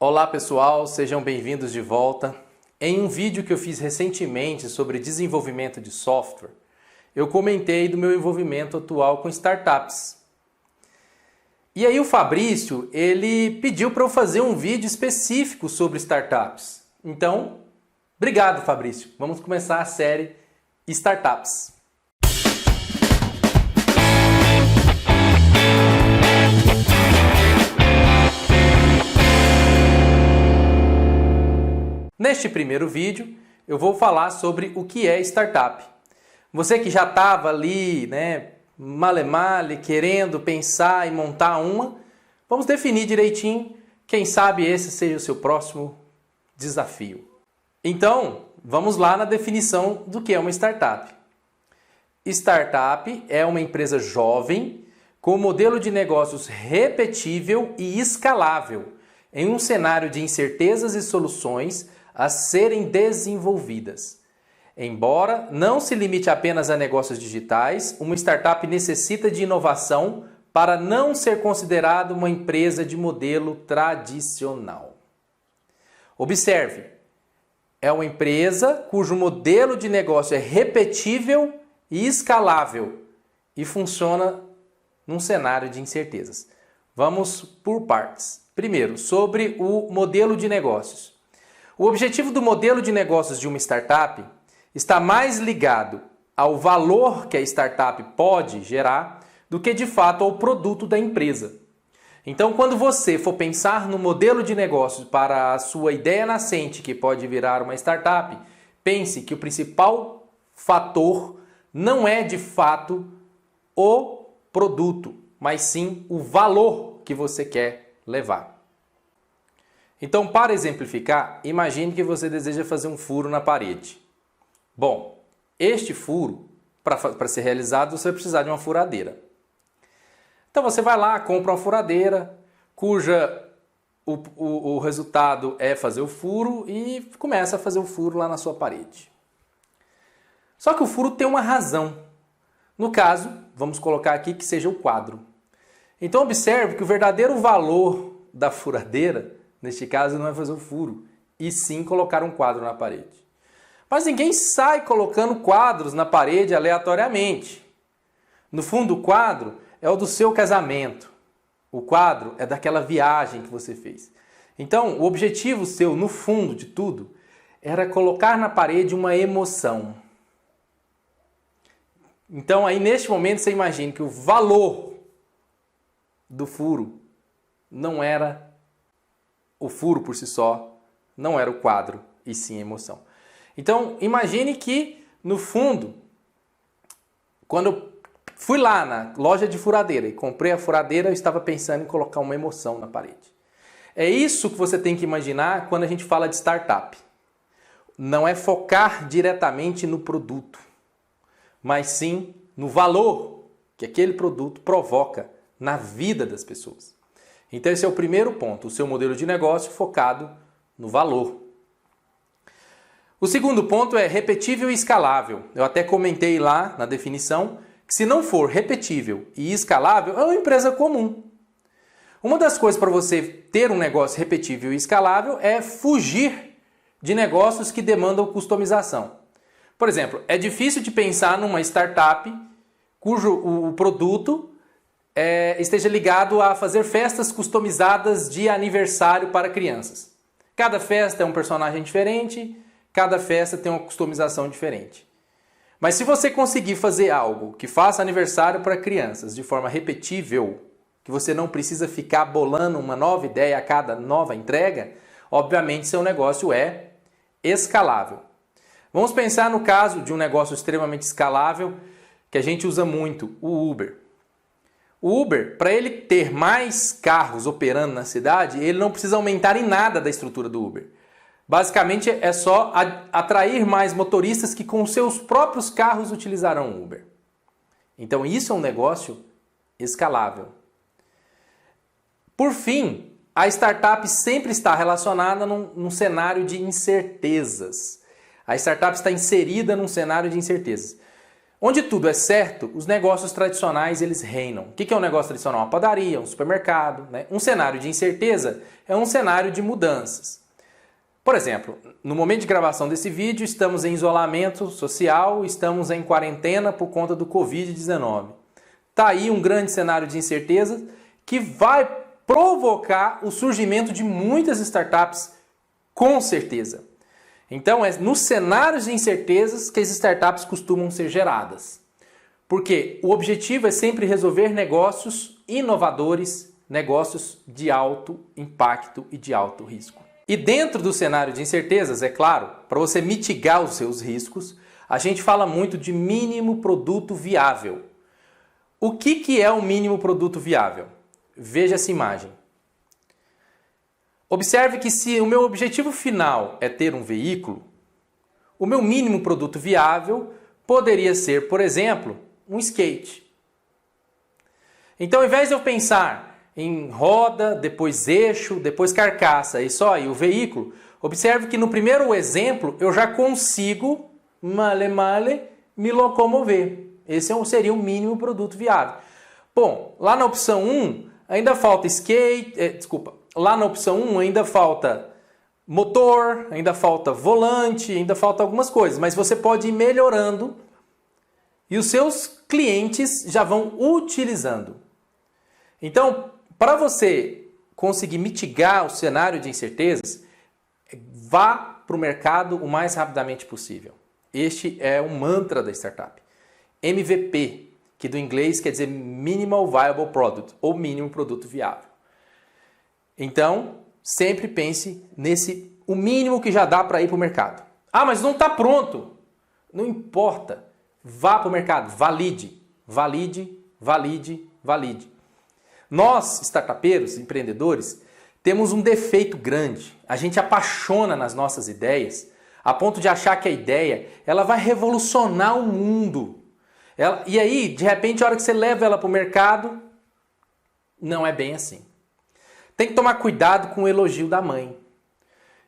Olá pessoal, sejam bem-vindos de volta. Em um vídeo que eu fiz recentemente sobre desenvolvimento de software, eu comentei do meu envolvimento atual com startups. E aí o Fabrício, ele pediu para eu fazer um vídeo específico sobre startups. Então, obrigado Fabrício. Vamos começar a série Startups. Neste primeiro vídeo, eu vou falar sobre o que é startup. Você que já estava ali, male-male, querendo pensar em montar uma, vamos definir direitinho, quem sabe esse seja o seu próximo desafio. Então, vamos lá na definição do que é uma startup. Startup é uma empresa jovem com modelo de negócios repetível e escalável em um cenário de incertezas e soluções a serem desenvolvidas. Embora não se limite apenas a negócios digitais, uma startup necessita de inovação para não ser considerada uma empresa de modelo tradicional. Observe, é uma empresa cujo modelo de negócio é repetível e escalável e funciona num cenário de incertezas. Vamos por partes. Primeiro, sobre o modelo de negócios. O objetivo do modelo de negócios de uma startup está mais ligado ao valor que a startup pode gerar do que de fato ao produto da empresa. Então, quando você for pensar no modelo de negócios para a sua ideia nascente que pode virar uma startup, pense que o principal fator não é de fato o produto, mas sim o valor que você quer levar. Então, para exemplificar, imagine que você deseja fazer um furo na parede. Bom, este furo, para ser realizado, você vai precisar de uma furadeira. Então você vai lá, compra uma furadeira, cuja o resultado é fazer o furo e começa a fazer o furo lá na sua parede. Só que o furo tem uma razão. No caso, vamos colocar aqui que seja o quadro. Então observe que o verdadeiro valor da furadeira, neste caso, não é fazer o furo, e sim colocar um quadro na parede. Mas ninguém sai colocando quadros na parede aleatoriamente. No fundo, o quadro é o do seu casamento. O quadro é daquela viagem que você fez. Então, o objetivo seu, no fundo de tudo, era colocar na parede uma emoção. Então, aí neste momento, você imagina que o valor do furo não era o furo por si só, não era o quadro, e sim a emoção. Então, imagine que, no fundo, quando eu fui lá na loja de furadeira e comprei a furadeira, eu estava pensando em colocar uma emoção na parede. É isso que você tem que imaginar quando a gente fala de startup. Não é focar diretamente no produto, mas sim no valor que aquele produto provoca na vida das pessoas. Então esse é o primeiro ponto, o seu modelo de negócio focado no valor. O segundo ponto é repetível e escalável. Eu até comentei lá na definição que se não for repetível e escalável, é uma empresa comum. Uma das coisas para você ter um negócio repetível e escalável é fugir de negócios que demandam customização. Por exemplo, é difícil de pensar numa startup cujo o produto esteja ligado a fazer festas customizadas de aniversário para crianças. Cada festa é um personagem diferente, cada festa tem uma customização diferente. Mas se você conseguir fazer algo que faça aniversário para crianças de forma repetível, que você não precisa ficar bolando uma nova ideia a cada nova entrega, obviamente seu negócio é escalável. Vamos pensar no caso de um negócio extremamente escalável que a gente usa muito, o Uber. O Uber, para ele ter mais carros operando na cidade, ele não precisa aumentar em nada da estrutura do Uber. Basicamente é só atrair mais motoristas que com seus próprios carros utilizarão o Uber. Então isso é um negócio escalável. Por fim, a startup sempre está relacionada num cenário de incertezas. A startup está inserida num cenário de incertezas. Onde tudo é certo, os negócios tradicionais eles reinam. O que é um negócio tradicional? Uma padaria, um supermercado, né? Um cenário de incerteza é um cenário de mudanças. Por exemplo, no momento de gravação desse vídeo, estamos em isolamento social, estamos em quarentena por conta do Covid-19. Está aí um grande cenário de incerteza que vai provocar o surgimento de muitas startups, com certeza. Então, é nos cenários de incertezas que as startups costumam ser geradas. Porque o objetivo é sempre resolver negócios inovadores, negócios de alto impacto e de alto risco. E dentro do cenário de incertezas, é claro, para você mitigar os seus riscos, a gente fala muito de mínimo produto viável. O que é o mínimo produto viável? Veja essa imagem. Observe que se o meu objetivo final é ter um veículo, o meu mínimo produto viável poderia ser, por exemplo, um skate. Então, ao invés de eu pensar em roda, depois eixo, depois carcaça e só aí o veículo, observe que no primeiro exemplo eu já consigo, male, me locomover. Esse seria o mínimo produto viável. Bom, lá na opção 1 ainda falta lá na opção 1 ainda falta motor, ainda falta volante, ainda falta algumas coisas, mas você pode ir melhorando e os seus clientes já vão utilizando. Então, para você conseguir mitigar o cenário de incertezas, vá para o mercado o mais rapidamente possível. Este é o mantra da startup. MVP, que do inglês quer dizer Minimal Viable Product, ou mínimo produto viável. Então, sempre pense o mínimo que já dá para ir para o mercado. Ah, mas não está pronto. Não importa. Vá para o mercado, valide. Nós, startupeiros, empreendedores, temos um defeito grande. A gente apaixona nas nossas ideias, a ponto de achar que a ideia ela vai revolucionar o mundo. E aí, de repente, a hora que você leva ela para o mercado, não é bem assim. Tem que tomar cuidado com o elogio da mãe.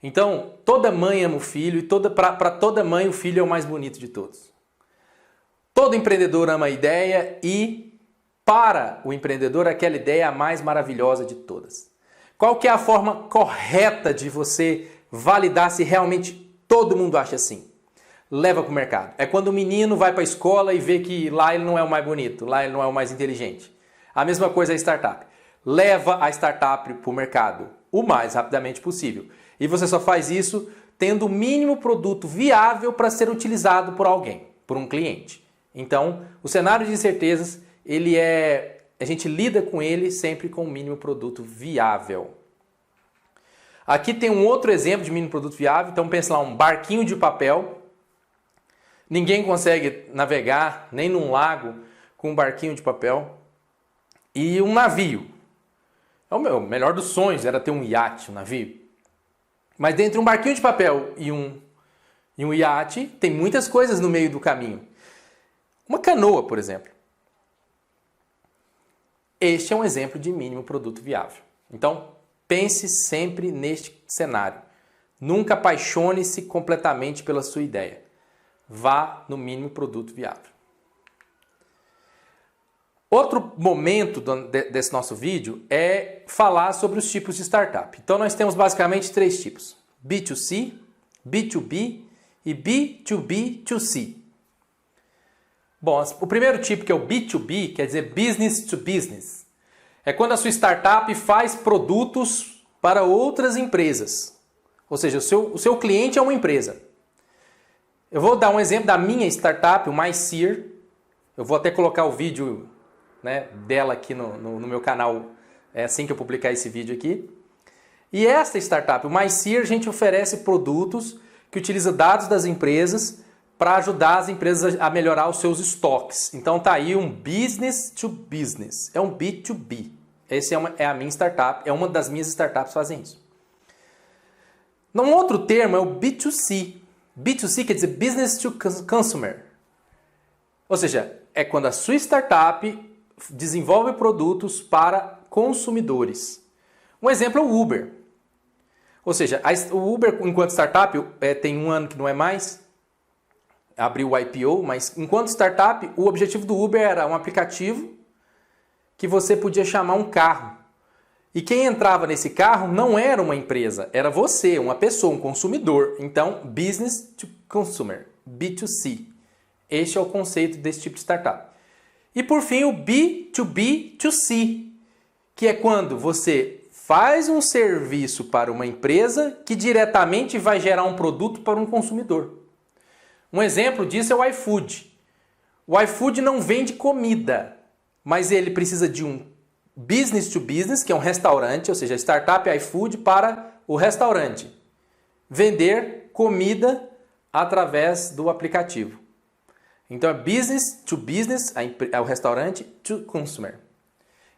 Então, toda mãe ama o filho e para toda mãe o filho é o mais bonito de todos. Todo empreendedor ama a ideia e para o empreendedor aquela ideia é a mais maravilhosa de todas. Qual que é a forma correta de você validar se realmente todo mundo acha assim? Leva para o mercado. É quando o menino vai para a escola e vê que lá ele não é o mais bonito, lá ele não é o mais inteligente. A mesma coisa a startup. Leva a startup para o mercado o mais rapidamente possível. E você só faz isso tendo o mínimo produto viável para ser utilizado por alguém, por um cliente. Então, o cenário de incertezas, a gente lida com ele sempre com o mínimo produto viável. Aqui tem um outro exemplo de mínimo produto viável. Então, pensa lá, um barquinho de papel. Ninguém consegue navegar nem num lago com um barquinho de papel. E um navio. É o melhor dos sonhos, era ter um iate, um navio. Mas dentre um barquinho de papel e um iate, tem muitas coisas no meio do caminho. Uma canoa, por exemplo. Este é um exemplo de mínimo produto viável. Então, pense sempre neste cenário. Nunca apaixone-se completamente pela sua ideia. Vá no mínimo produto viável. Outro momento desse nosso vídeo é falar sobre os tipos de startup. Então nós temos basicamente 3 tipos: B2C, B2B e B2B2C. Bom, o primeiro tipo, que é o B2B, quer dizer Business to Business. É quando a sua startup faz produtos para outras empresas. Ou seja, o seu cliente é uma empresa. Eu vou dar um exemplo da minha startup, o MySear. Eu vou até colocar o vídeo, né, dela aqui no meu canal assim que eu publicar esse vídeo aqui. E esta startup, o MySear, a gente oferece produtos que utilizam dados das empresas para ajudar as empresas a melhorar os seus estoques. Então tá aí um business to business, é um B2B. Esse é a minha startup, é uma das minhas startups que fazem isso. Um outro termo é o B2C. B2C quer dizer Business to Consumer. Ou seja, é quando a sua startup desenvolve produtos para consumidores. Um exemplo é o Uber. Ou seja, o Uber, enquanto startup, tem um ano que não é mais. abriu o IPO, mas enquanto startup, o objetivo do Uber era um aplicativo que você podia chamar um carro. E quem entrava nesse carro não era uma empresa, era você, uma pessoa, um consumidor. Então, business to consumer, B2C. Este é o conceito desse tipo de startup. E por fim, o B2B2C, que é quando você faz um serviço para uma empresa que diretamente vai gerar um produto para um consumidor. Um exemplo disso é o iFood. O iFood não vende comida, mas ele precisa de um business to business, que é um restaurante, ou seja, startup iFood para o restaurante. Vender comida através do aplicativo. Então é business to business, é o restaurante, to consumer.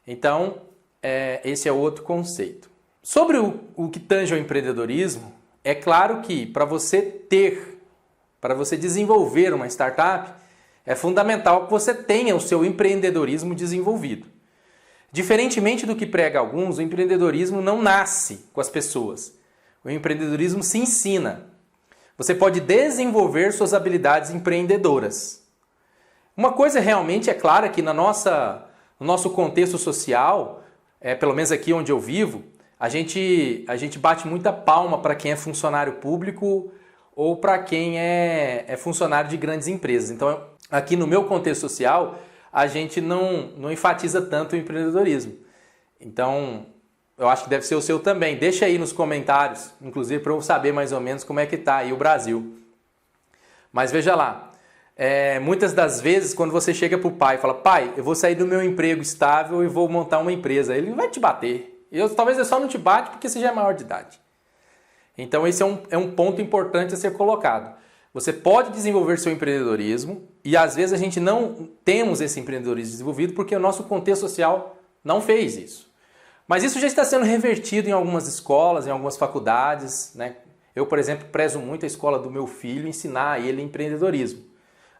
Então, esse é outro conceito. Sobre o que tange ao empreendedorismo, é claro que para você desenvolver uma startup, é fundamental que você tenha o seu empreendedorismo desenvolvido. Diferentemente do que prega alguns, o empreendedorismo não nasce com as pessoas. O empreendedorismo se ensina. Você pode desenvolver suas habilidades empreendedoras. Uma coisa realmente é clara que no nosso contexto social, pelo menos aqui onde eu vivo, a gente bate muita palma para quem é funcionário público ou para quem é funcionário de grandes empresas. Então, aqui no meu contexto social, a gente não enfatiza tanto o empreendedorismo. Então, eu acho que deve ser o seu também. Deixa aí nos comentários, inclusive para eu saber mais ou menos como é que está aí o Brasil. Mas veja lá, muitas das vezes quando você chega para o pai e fala: pai, eu vou sair do meu emprego estável e vou montar uma empresa, ele não vai te bater. Talvez ele só não te bate porque você já é maior de idade. Então esse é um ponto importante a ser colocado. Você pode desenvolver seu empreendedorismo e às vezes a gente não temos esse empreendedorismo desenvolvido porque o nosso contexto social não fez isso. Mas isso já está sendo revertido em algumas escolas, em algumas faculdades, né? Eu, por exemplo, prezo muito a escola do meu filho, ensinar a ele empreendedorismo.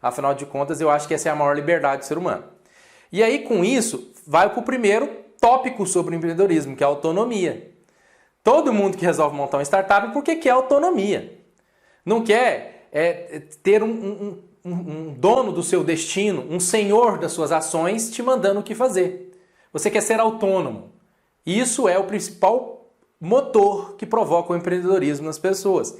Afinal de contas, eu acho que essa é a maior liberdade do ser humano. E aí, com isso, vai para o primeiro tópico sobre o empreendedorismo, que é a autonomia. Todo mundo que resolve montar uma startup porque quer autonomia. Não quer ter um dono do seu destino, um senhor das suas ações te mandando o que fazer. Você quer ser autônomo. Isso é o principal motor que provoca o empreendedorismo nas pessoas.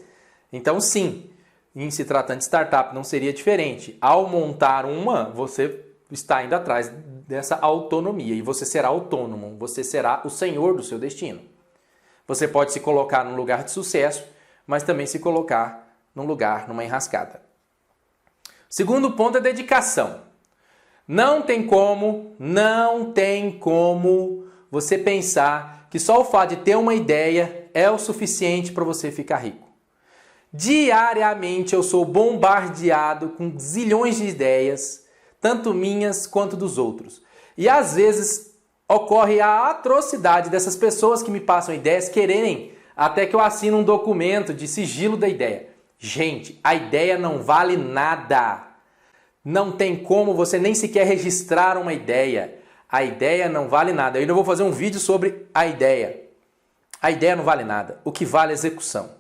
Então, sim, em se tratando de startup, não seria diferente. Ao montar você está indo atrás dessa autonomia e você será autônomo, você será o senhor do seu destino. Você pode se colocar num lugar de sucesso, mas também se colocar numa enrascada. Segundo ponto é dedicação. Não tem como você pensar que só o fato de ter uma ideia é o suficiente para você ficar rico. Diariamente eu sou bombardeado com zilhões de ideias, tanto minhas quanto dos outros. E às vezes ocorre a atrocidade dessas pessoas que me passam ideias quererem até que eu assine um documento de sigilo da ideia. Gente, a ideia não vale nada. Não tem como você nem sequer registrar uma ideia. A ideia não vale nada. Eu ainda vou fazer um vídeo sobre a ideia. A ideia não vale nada. O que vale é a execução.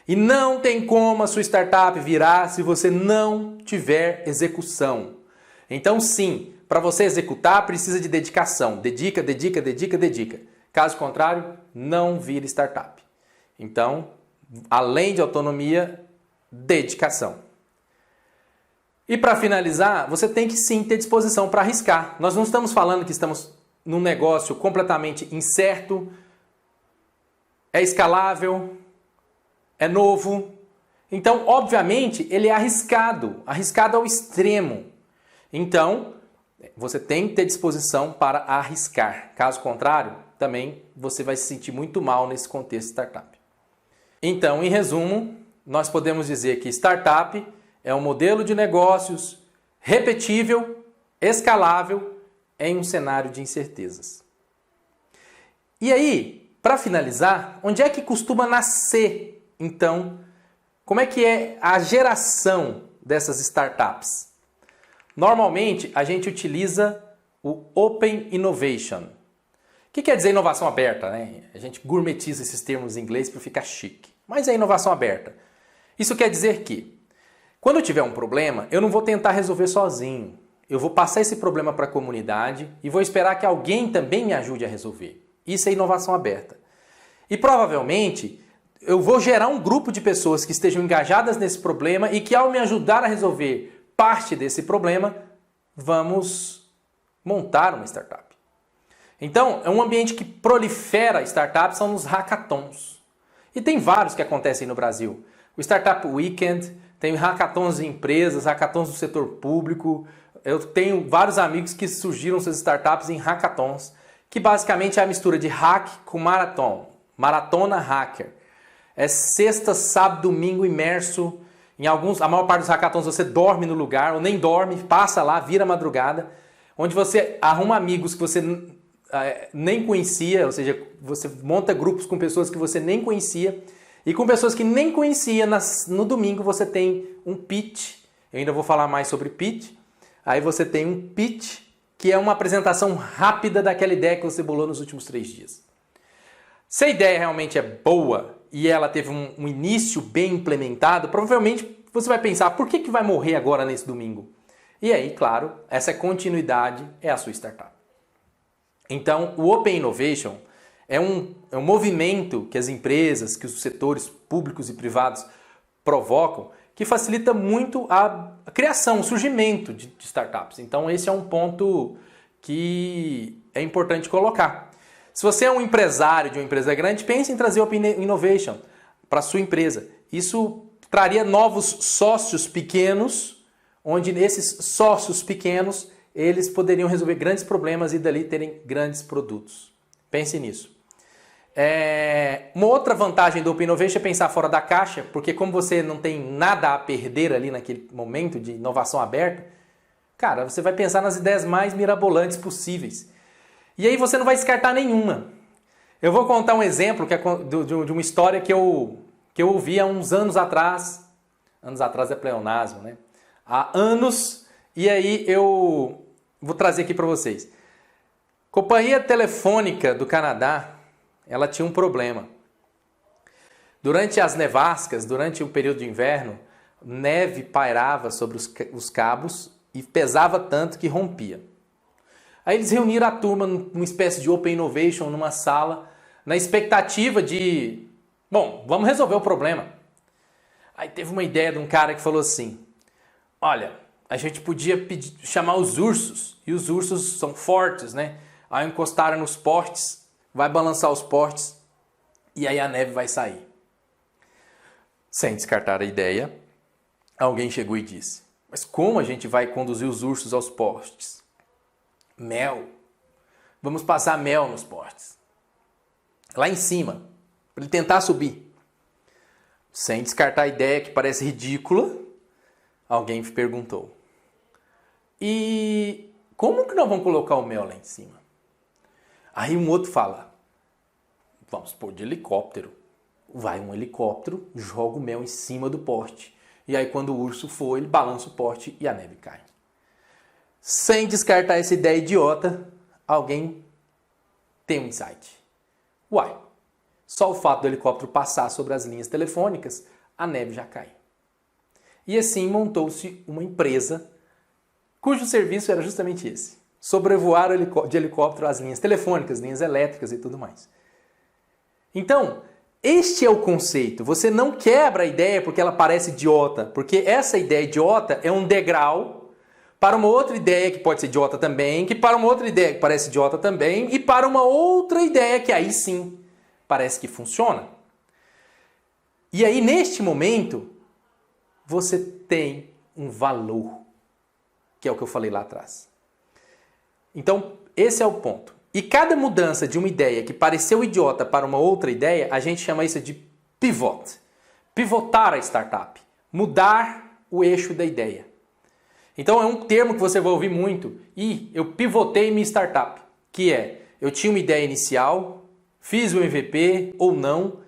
E não tem como a sua startup virar se você não tiver execução. Então sim, para você executar precisa de dedicação. Dedica. Caso contrário, não vira startup. Então, além de autonomia, dedicação. E para finalizar, você tem que sim ter disposição para arriscar. Nós não estamos falando que estamos num negócio completamente incerto, é escalável, é novo. Então, obviamente, ele é arriscado ao extremo. Então, você tem que ter disposição para arriscar. Caso contrário, também você vai se sentir muito mal nesse contexto startup. Então, em resumo, nós podemos dizer que startup é um modelo de negócios repetível, escalável, em um cenário de incertezas. E aí, para finalizar, onde é que costuma nascer, então, como é que é a geração dessas startups? Normalmente, a gente utiliza o Open Innovation. O que quer dizer inovação aberta, né? A gente gourmetiza esses termos em inglês para ficar chique. Mas é inovação aberta. Isso quer dizer que Quando eu tiver um problema, eu não vou tentar resolver sozinho. Eu vou passar esse problema para a comunidade e vou esperar que alguém também me ajude a resolver. Isso é inovação aberta. E provavelmente eu vou gerar um grupo de pessoas que estejam engajadas nesse problema e que ao me ajudar a resolver parte desse problema, vamos montar uma startup. Então, é um ambiente que prolifera startups, são os hackathons. E tem vários que acontecem no Brasil. O Startup Weekend, tem hackathons de empresas, hackathons do setor público. Eu tenho vários amigos que surgiram suas startups em hackathons, que basicamente é a mistura de hack com maratona hacker. É sexta, sábado, domingo imerso. A maior parte dos hackathons você dorme no lugar, ou nem dorme, passa lá, vira madrugada, onde você arruma amigos que você nem conhecia, ou seja, você monta grupos com pessoas que você nem conhecia, e com pessoas que nem conhecia, no domingo você tem um pitch. Eu ainda vou falar mais sobre pitch. Aí você tem um pitch, que é uma apresentação rápida daquela ideia que você bolou nos últimos 3 dias. Se a ideia realmente é boa e ela teve um início bem implementado, provavelmente você vai pensar, por que vai morrer agora nesse domingo? E aí, claro, essa continuidade é a sua startup. Então, o Open Innovation é um movimento que as empresas, que os setores públicos e privados provocam, que facilita muito a criação, o surgimento de startups. Então, esse é um ponto que é importante colocar. Se você é um empresário de uma empresa grande, pense em trazer Open Innovation para a sua empresa. Isso traria novos sócios pequenos, onde esses sócios pequenos eles poderiam resolver grandes problemas e dali terem grandes produtos. Pense nisso. Uma outra vantagem do Open Innovation é pensar fora da caixa, porque como você não tem nada a perder ali naquele momento de inovação aberta, cara, você vai pensar nas ideias mais mirabolantes possíveis. E aí você não vai descartar nenhuma. Eu vou contar um exemplo de uma história que eu ouvi há uns anos atrás. Anos atrás é pleonasmo, né? Há anos, e aí eu vou trazer aqui para vocês. Companhia Telefônica do Canadá, ela tinha um problema. Durante as nevascas, durante o período de inverno, neve pairava sobre os cabos e pesava tanto que rompia. Aí eles reuniram a turma numa espécie de Open Innovation, numa sala, na expectativa de, vamos resolver o problema. Aí teve uma ideia de um cara que falou assim, olha, a gente podia chamar os ursos, e os ursos são fortes, né? Aí encostaram nos postes, vai balançar os postes, e aí a neve vai sair. Sem descartar a ideia, alguém chegou e disse, mas como a gente vai conduzir os ursos aos postes? Mel. Vamos passar mel nos postes. Lá em cima, para ele tentar subir. Sem descartar a ideia que parece ridícula, alguém perguntou, e como que nós vamos colocar o mel lá em cima? Aí um outro fala, vamos pôr de helicóptero. Vai um helicóptero, joga o mel em cima do poste. E aí quando o urso for, ele balança o poste e a neve cai. Sem descartar essa ideia idiota, alguém tem um insight. Uai, só o fato do helicóptero passar sobre as linhas telefônicas, a neve já cai. E assim montou-se uma empresa cujo serviço era justamente esse. Sobrevoar de helicóptero as linhas telefônicas, linhas elétricas e tudo mais. Então, este é o conceito. Você não quebra a ideia porque ela parece idiota, porque essa ideia idiota é um degrau para uma outra ideia que pode ser idiota também, que para uma outra ideia que parece idiota também, e para uma outra ideia que aí sim parece que funciona. E aí, neste momento, você tem um valor, que é o que eu falei lá atrás. Então, esse é o ponto. E cada mudança de uma ideia que pareceu idiota para uma outra ideia, a gente chama isso de pivot. Pivotar a startup. Mudar o eixo da ideia. Então, é um termo que você vai ouvir muito. E eu pivotei minha startup. Que é, eu tinha uma ideia inicial, fiz o MVP ou não,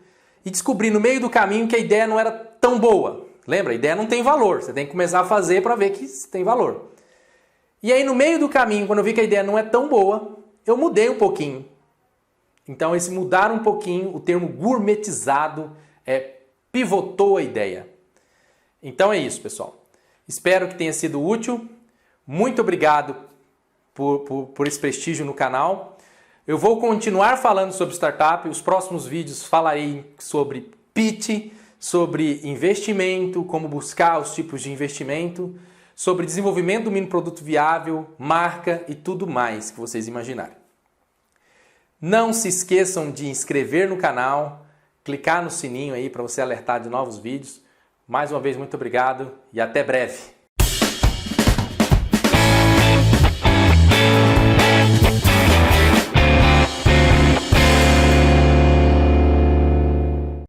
e descobri no meio do caminho que a ideia não era tão boa. Lembra? A ideia não tem valor. Você tem que começar a fazer para ver que tem valor. E aí, no meio do caminho, quando eu vi que a ideia não é tão boa, eu mudei um pouquinho. Então, esse mudar um pouquinho, o termo gourmetizado, pivotou a ideia. Então é isso, pessoal. Espero que tenha sido útil. Muito obrigado por esse prestígio no canal. Eu vou continuar falando sobre startup. Os próximos vídeos falarei sobre pitch, sobre investimento, como buscar os tipos de investimento, sobre desenvolvimento do mini produto viável, marca e tudo mais que vocês imaginarem. Não se esqueçam de inscrever no canal, clicar no sininho aí para você alertar de novos vídeos. Mais uma vez, muito obrigado e até breve.